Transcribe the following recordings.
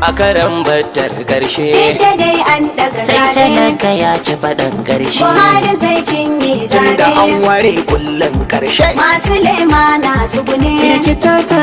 a karan battar karshe. Inda dai an daga sai zaɓe talaka ya ci faɗan ƙarshe. Buhari zai cinye tunda an zaɓe ware kullum karshe. masu lema na tsugune likita ta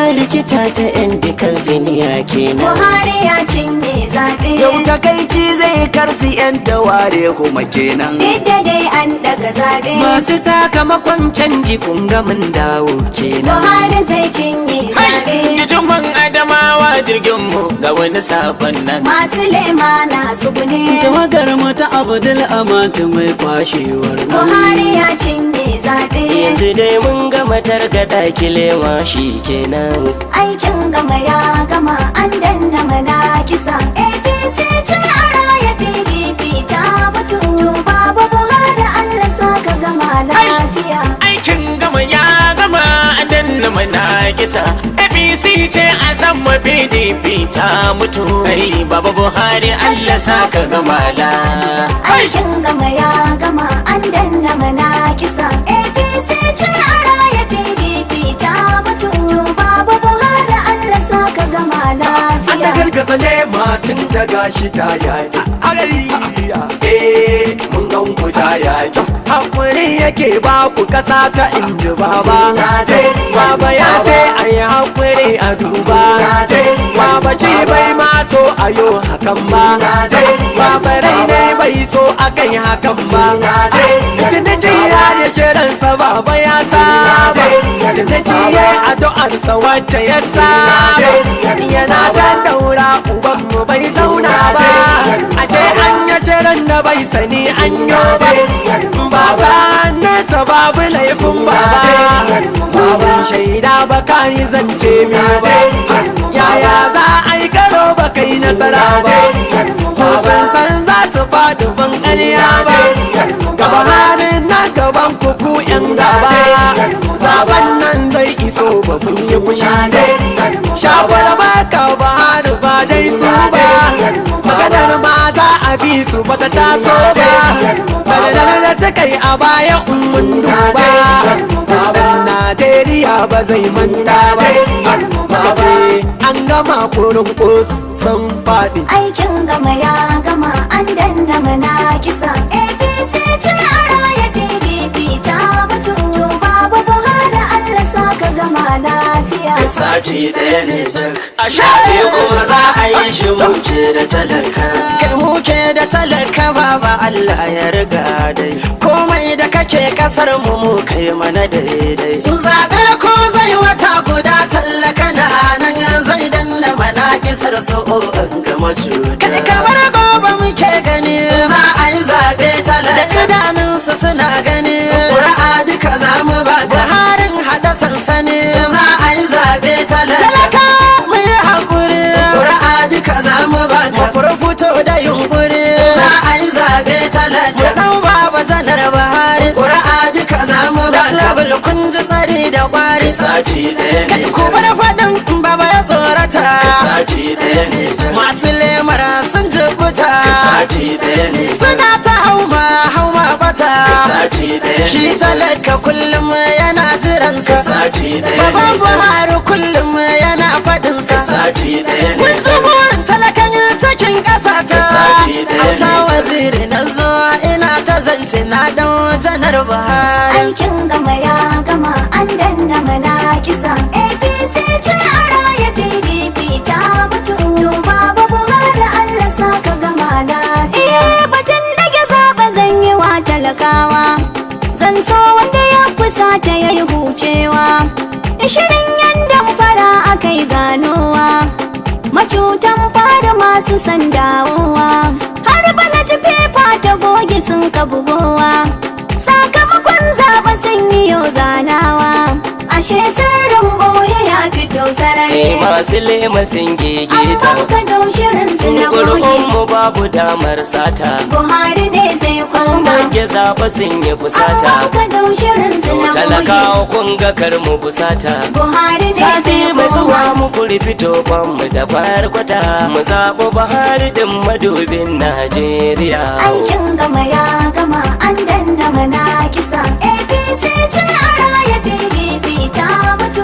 yan dikalviniya kenan. Buhari ya cinye zaɓe Yau takaici zai karsi 'yan taware kuma kenan. Inda dai an daga zaɓe Masu sakamakon canji kun ga mun dawo kenan. Buhari zai cinye zaɓe Jijiman Adamawa jirgin mu ga wani sabon nan. masu lema na tsugune Tawagar mata Abdul Amatu mai kwashewar nan. Buhari ya cinye zaɓe Yanzu dai mun gama targaɗa kilewa shi kenan. aikin gama ya gama an danna mana kisa APC ce a raya PDP ta mutu babu Buhari Allah saka gama lafiya Aikin gama ya gama a danna mana kisa. APC ce a sama PDP ta mutu. Ai baba Buhari Allah saka gama la. aikin gama ya gama an danna mana kisa APC ce a raya PDP ta mutu babu Buhari Allah saka gama An da lafiya gargaza ne matun da gashi ta yaƙi. Mun gan ku ta yaƙi. Hakuri yake ba ku ƙasa ta inji baba. Baba ya ce a yi hakuri a duba. Baba ce bai ma so a yo hakan ba. Baba rai ne bai so a kai hakan ba. Tunda ce ya yi shirinsa baba ya saba. Tunda ce ya yi addu'arsa wacce ya saba. Yana can daura ubanmu bai zauna ba. Ashe an yi shirin da bai sani an yo ba. Ba sa nesa babu laifin baba. Baban shaida ba ka yi zance mi ba. Yaya za a yi karo ba kai nasara ba. So san za su faɗi ban ƙarya ba. Gaba harin na gaban kuku 'yan gaba. Zaben nan zai iso ba kun yi kunya ba. Shawara ba ka ba haru ba dai su ba. Maganar ma za a bi su ba ta taso ba. Maganar da suka yi a baya mun duba. Dan Najeriya ba zai manta ba. Maka ce an gama kurin kus sun faɗi. aikin gama ya gama an danna mana kisa APC ce a raya PDP ta mutu babu Buhari Allah saka gama lafiya Sati ɗaya ne ta a shafe ko za a yi shi muke da talaka. Kai muke da talaka baba Allah ya riga dai. Komai da kake kasar mu kai mana daidai. Zaɓe ko zai wata guda tallaka na nan zai danna mana kisar su in gama cuta. Kai kamar gobe muke gani za a yi zaɓe talaka. Da idanunsu suna gani ƙura'a duka za mu ba ga harin haɗa sansani. Za a yi zaɓe talaka mu yi haƙuri. Ƙura'a duka za mu ba ga fito da yunƙuri. Za a yi zaɓe talaka. Mu ɗau baba janar Buhari. Ƙura'a duka za mu ba ga kun ji tsari da ƙwari. Sati ɗaya ne Kai ku bar faɗin baba ya tsorata. Sati ɗaya ne Masu lemara sun jibuta. Sati ɗaya ne Suna ta hauma bata. Sati ɗaya Shi talaka kullum yana jiransa. Sati ɗaya Baban Buhari kullum yana faɗinsa. Sati ɗaya Kun ji burin talakan cikin ƙasa ta. Sati ɗaya Auta waziri na zo ina ta zance na dau janar Buhari. aikin gama ya gama an danna mana kisa APC ce a raya PDP ta mutu babu Buhari Allah saka gama lafiya batun dage zaɓa zan yi wa talakawa zan so wanda ya fusata ya yi hucewa shirin yanda fara akai ganowa macutan fara masu sandawowa har balat fefa ta goge sun ka bugowa sakamakon zaɓa sun yi yau zanawa ashe sirrin boye ya fito sarari masu lema sun gigita. amma ka dau shirin su na Ƙuri'un boye mu babu damar sata. Buhari ne zai koma Rage zaɓa sun yi fusata. amma ka dau shirin su na boye Talakawa kun ga kar mu fusata. Buhari ne Sati zai mai zuwa koma mu fito mu da kwata. Mu zaɓo Buhari din madubin Najeriya. aikin gama ya gama an danna mana kisa APC ce a raya PDP ta mutu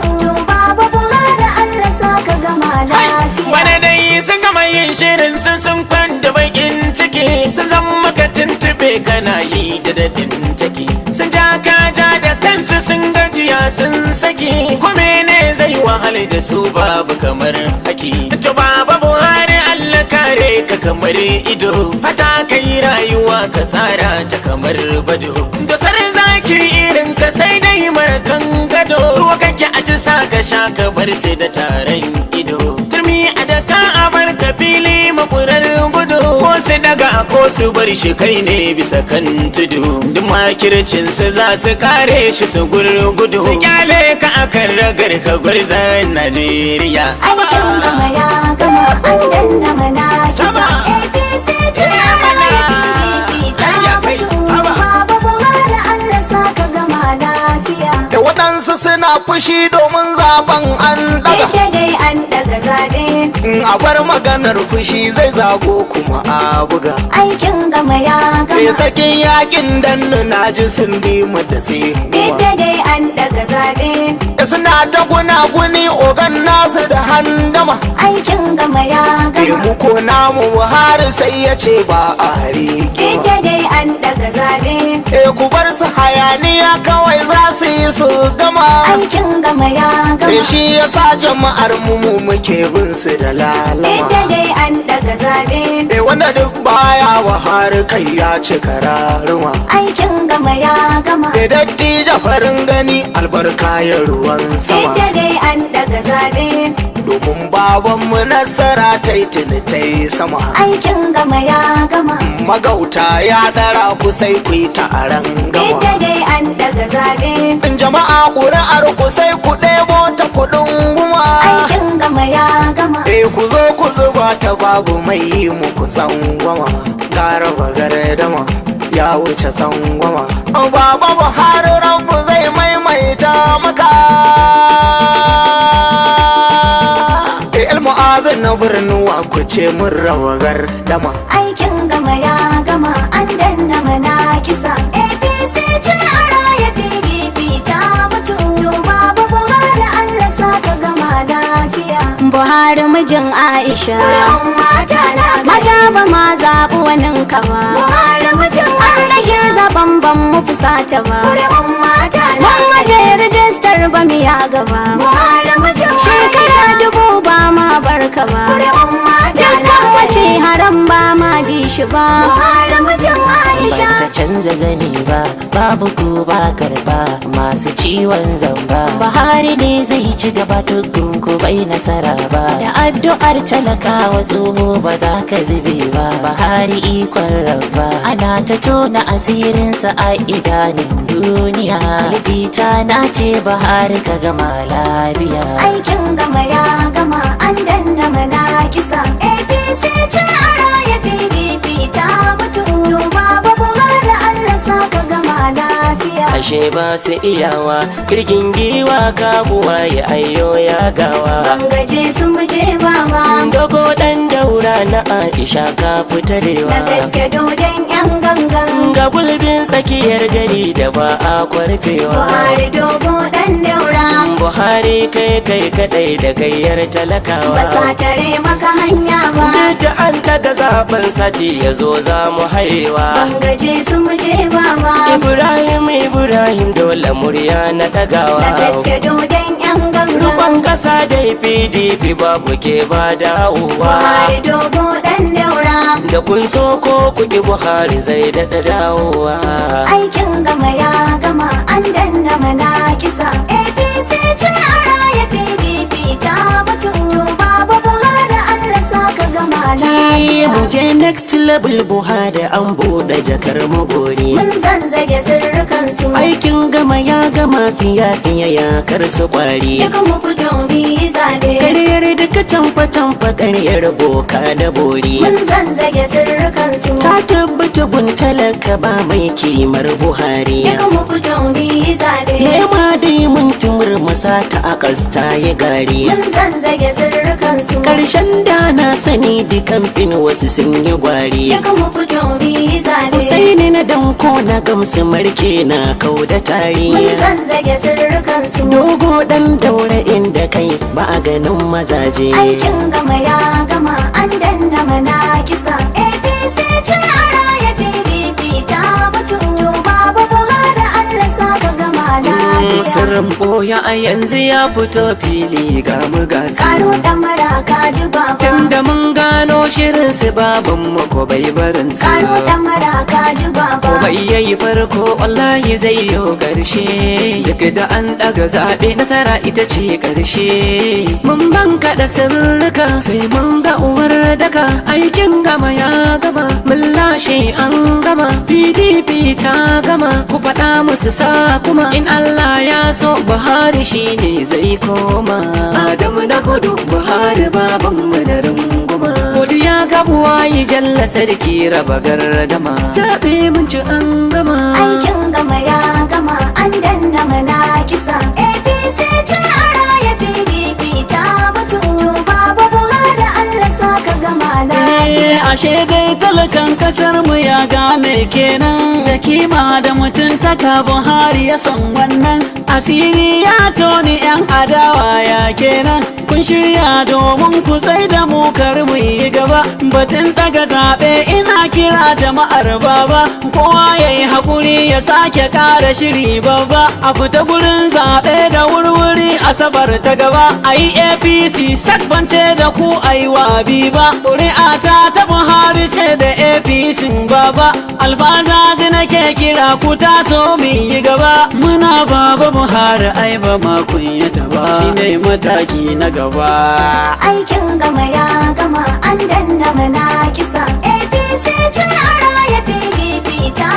babu Buhari Allah saka gama lafiya Bana dai sun gama yin shirin sun kwanda bakin ciki sun zama maka tuntube kana yi da daɗin take sun ja kaja da kansu sun gajiya sun saki kome ne zai wahala da su babu kamar haki to baba Buhari Allah kare ka kamar ido fata kai rayuwa ka tsara ta kamar bado dosar zaki irin ka sai dai markan gado ruwa kake aji sa ka sha ka bar sai da taron ido turmi a daka a bar ka fili makurar gudu ko su daga ko su bar shi kai ne bisa kan tudu duk makircin su za su kare shi su gurgudu su kyale ka akan ragar ka gwarzan Najeriya aikin gama ya gama an danna mana kisa APC ce raya PDP ta mutu Baba Buhari Allah saka gama lafiya da waɗansu suna fushi domin zaben an daga Yadda dai an daga zabe in a bar maganar fushi zai zago kuma a buga aikin gama ya sai gama sakin yakin dannu na ji sun bi mu da Yadda dai an daga zabe da suna ta gunaguni ogan nasu da handama aikin gama ya gama mu ko namu Buhari sai ya ce ba a rike Yadda dai an daga zabe ku bar su hayaniya kawai za su yi su gama aikin gama ya gama shi ya sa jama'ar mu muke bin su da Yadda lalama dai an daga zabe wanda duk baya Buhari kai ya ci kararuma aikin gama ya gama da dattijo farin gani albarka ya ruwan sama Yadda dai an daga zabe domin babanmu nasara ta yi tuni ta yi sama aikin gama ya gama magauta ya dara ku sai ku yi taron gama Yadda dai an daga zabe jama'a ƙuri'ar ku sai ku ɗebo ta kuɗin guma aikin gama ya gama ku zo ku zuba ta babu mai yi muku tsangwama gara bagardama ya wuce tsangwama baba Buhari rabu zai maimaita maka ilmu'azin na birnuwa ku ce mun rawa gardama aikin gama ya gama an danna mana kisa APC ce a raya PDP ta mutu to Baba Buhari Allah saka gama lafiya Buhari mijin Aisha mata ba ma zaɓi wanin ka ba Buhari mijin Aisha zaɓen ban mu fusata ba mun waje rijistar ba mu ya gaba Buhari mijin shekara 1000 ba ma barka ba dukkan wace haram ba ma bi shi ba Buhari mijin Aisha ta canza zani ba babu ku ba karba masu ciwon zamba Buhari ne zai ci gaba tukun ku bai nasara ba da addu'ar talakawa tsoho ba za ka zube ba Buhari ikon rabba ana ta tona asirinsa a idanun duniya aljita na ce Buhari ka gama lafiya aikin gama ya gama an danna mana kisa APC ce a raya PDP ta mutu to Baba Buhari Allah saka gama lafiya ashe ba su iyawa kirgin giwa kabuwa ya ayyo ya gawa gaje su muje mama dogo dan daura na Aisha ka fitarewa na gaske dodon yan gangan ga gulbin tsakiyar gari da ba a kwarfewa Buhari dogo dan daura Buhari kai kadai da gayyar talakawa ba sa tare maka hanya ba duk da an daga zaben sati ya zo za mu haiwa gaje su muje mama Ibrahim dole murya na dagawa na gaske dodon yan gangan rukon kasa da PDP babu ke ba dawowa Buhari dogo dan daura da kun so ko kuɗi Buhari zai daɗa dawowa aikin gama ya gama an danna mana kisa APC ce a raya PDP ta mutu to Baba Buhari Allah saka gama lafiya mu je next level Buhari an buɗe jakar magori mun zanzage sirrukan su aikin gama ya gama fiya ya kar su kwari duk mu fito bi zabe karyar duka canfa karyar boka da bori mun zanzage sirrukan su ta tabbata gun talaka ba mai kimar Buhari duk mu fito bi zabe nema dai mun tumur masa ta a kasta ya gari mun zanzage sirrukan su karshen da na sani dukan fin wasu sun yi gwari daga mu fito mi zabe Husaini na danko na gamsu marke na kau da tari mun zanzage sirrukan su dogo dan daura inda kai ba a ganin mazaje aikin gama ya gama an danna mana kisa APC ce a raya PDP ta mutu to baba Buhari Allah saka gama lafiya sirrin boya a yanzu ya fito fili ga mu gasu karo damara ka ji baba tunda mun gano shirin su baban mu ko bai barin su karo damara ka ji baba komai yayi farko wallahi zai yo karshe duk da an daga zabe nasara ita ce karshe mun banka da sirrika sai mun ga uwar daka aikin gama ya gama mun lashe an gama PDP ta gama ku faɗa musu sa kuma in Allah ya so Buhari shine zai koma Adamu da kudu Buhari baban mu da runguma godiya ga buwayi jalla sarki raba gardama zabe mun ci an gama aikin gama ya gama an danna mana kisa APC ce a raya PDP ta mutu to baba Buhari Allah saka gama lafiya ashe dai talakan kasar mu ya gane kenan da kima da mutuntaka Buhari ya son wannan asiri ya toni yan adawa ya kenan kun shirya domin ku sai da mu kar mu yi gaba batun daga zaɓe ina kira jama'ar baba kowa ya yi haƙuri ya sake ƙara shiri babba a fita gurin zaɓe da wurwuri asabar ta gaba a yi APC sakbance da ku a yi wabi ba ƙuri'ata ta Buhari ce da APC baba alfazazi nake kira ku taso mu yi gaba muna baba Buhari ai ba ma kunyata ba shine mataki na gaba aikin gama ya gama an danna mana kisa APC ce a raya PDP ta